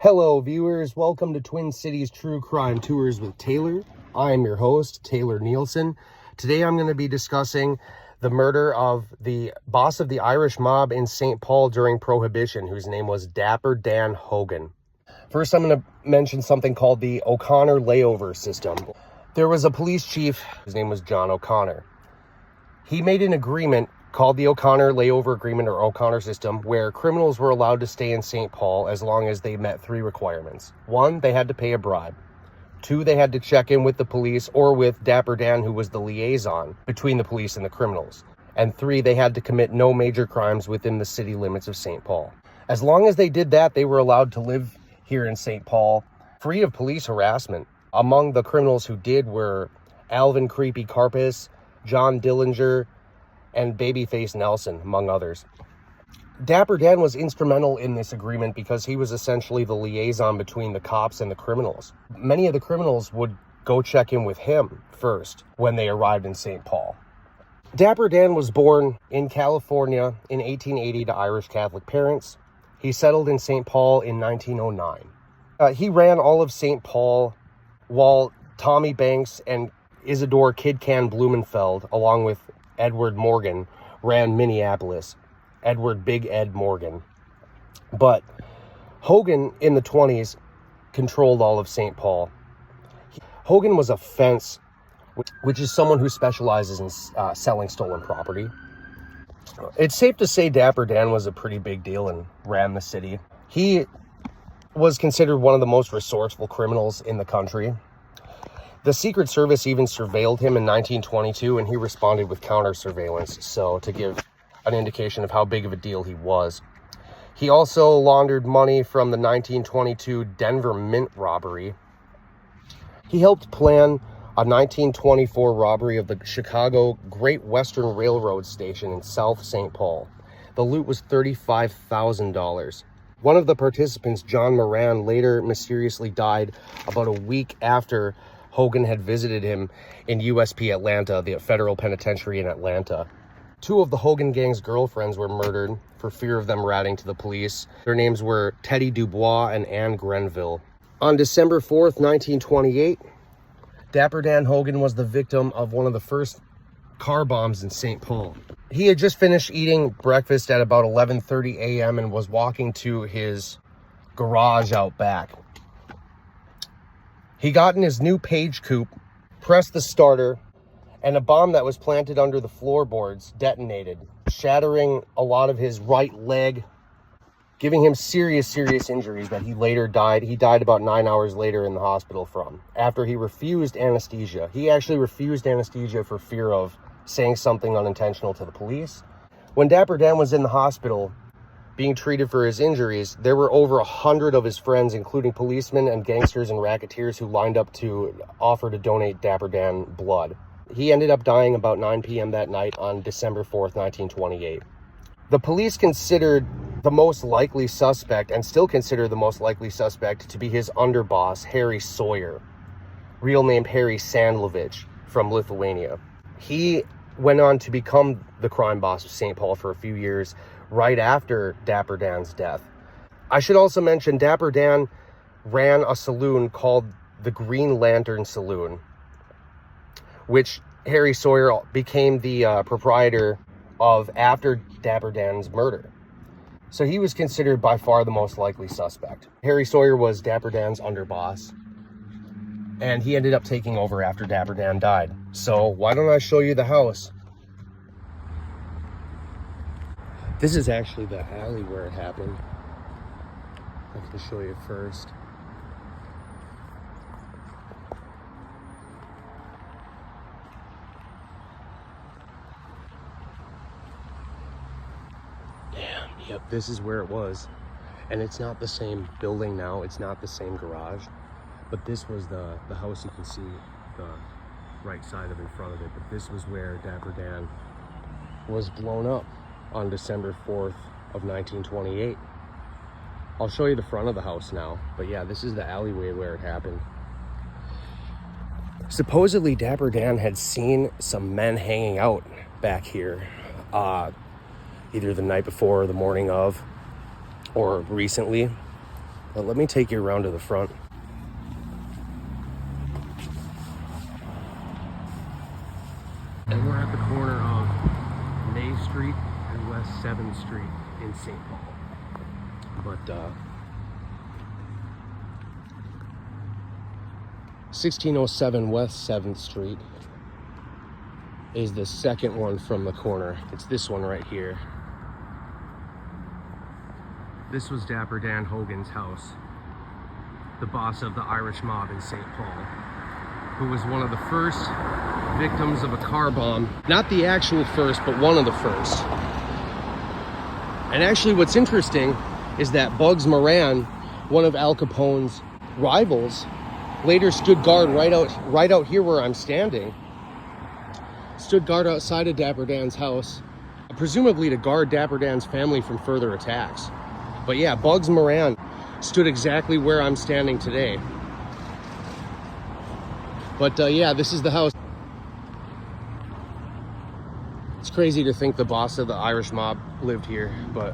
Hello viewers, welcome to Twin Cities True Crime Tours with Taylor. I am your host, Taylor Nielsen. Today I'm going to be discussing the murder of the boss of the Irish mob in St. Paul during Prohibition, whose name was Dapper Dan Hogan. First, I'm going to mention something called the O'Connor layover system. There was a police chief, his name was John O'Connor. He made an agreement called the O'Connor layover agreement or O'Connor system, where criminals were allowed to stay in St. Paul as long as they met three requirements. One, they had to pay a bribe. Two, they had to check in with the police or with Dapper Dan, who was the liaison between the police and the criminals. And three, they had to commit no major crimes within the city limits of St. Paul. As long as they did that, they were allowed to live here in St. Paul, free of police harassment. Among the criminals who did were Alvin Creepy Karpis, John Dillinger, and Babyface Nelson, among others. Dapper Dan was instrumental in this agreement because he was essentially the liaison between the cops and the criminals. Many of the criminals would go check in with him first when they arrived in St. Paul. Dapper Dan was born in California in 1880 to Irish Catholic parents. He settled in St. Paul in 1909. He ran all of St. Paul while Tommy Banks and Isidore Kid Can Blumenfeld, along with Edward Morgan, ran Minneapolis. Edward Big Ed Morgan. But Hogan in the 20s controlled all of St. Paul. Hogan was a fence, which is someone who specializes in selling stolen property. It's safe to say Dapper Dan was a pretty big deal and ran the city. He was considered one of the most resourceful criminals in the country. The Secret Service even surveilled him in 1922, and he responded with counter surveillance, so to give an indication of how big of a deal he was. He also laundered money from the 1922 Denver Mint robbery. He helped plan a 1924 robbery of the Chicago Great Western Railroad station in South St. Paul. The loot was $35,000. One of the participants, John Moran, later mysteriously died about a week after Hogan had visited him in USP Atlanta, the federal penitentiary in Atlanta. Two of the Hogan gang's girlfriends were murdered for fear of them ratting to the police. Their names were Teddy Dubois and Anne Grenville. On December 4th, 1928, Dapper Dan Hogan was the victim of one of the first car bombs in St. Paul. He had just finished eating breakfast at about 11:30 a.m. and was walking to his garage out back. He got in his new Page coupe, pressed the starter, and a bomb that was planted under the floorboards detonated, shattering a lot of his right leg, giving him serious injuries that he later died. He died about 9 hours later in the hospital from, after he refused anesthesia. He actually refused anesthesia for fear of saying something unintentional to the police. When Dapper Dan was in the hospital being treated for his injuries, there were over 100 of his friends, including policemen and gangsters and racketeers, who lined up to offer to donate Dapper Dan blood. He ended up dying about 9 p.m. that night on December 4th, 1928. The police considered the most likely suspect, and still consider the most likely suspect, to be his underboss, Harry Sawyer, real name Harry Sandlovich, from Lithuania. He went on to become the crime boss of St. Paul for a few years, right after Dapper Dan's death. I should also mention Dapper Dan ran a saloon called the Green Lantern Saloon, which Harry Sawyer became the proprietor of after Dapper Dan's murder. So he was considered by far the most likely suspect. Harry Sawyer was Dapper Dan's underboss, and he ended up taking over after Dapper Dan died. So why don't I show you the house? This is actually the alley where it happened. I have to show you first. Damn, yep, this is where it was. And it's not the same building now, it's not the same garage. But this was the house. You can see the right side of in front of it. But this was where Dapper Dan was blown up on December 4th of 1928. I'll show you the front of the house now, but yeah, this is the alleyway where it happened. Supposedly Dapper Dan had seen some men hanging out back here, either the night before or the morning of, or recently. But let me take you around to the front. And we're at the corner of May Street and West 7th Street in St. Paul. But 1607 West 7th Street is the second one from the corner. It's this one right here. This was Dapper Dan Hogan's house, the boss of the Irish mob in St. Paul, who was one of the first victims of a car bomb. Not the actual first, but one of the first. And actually what's interesting is that Bugs Moran, one of Al Capone's rivals, later stood guard right out here where I'm standing. Stood guard outside of Dapper Dan's house, presumably to guard Dapper Dan's family from further attacks. But yeah, Bugs Moran stood exactly where I'm standing today. But yeah, this is the house. It's crazy to think the boss of the Irish mob lived here, but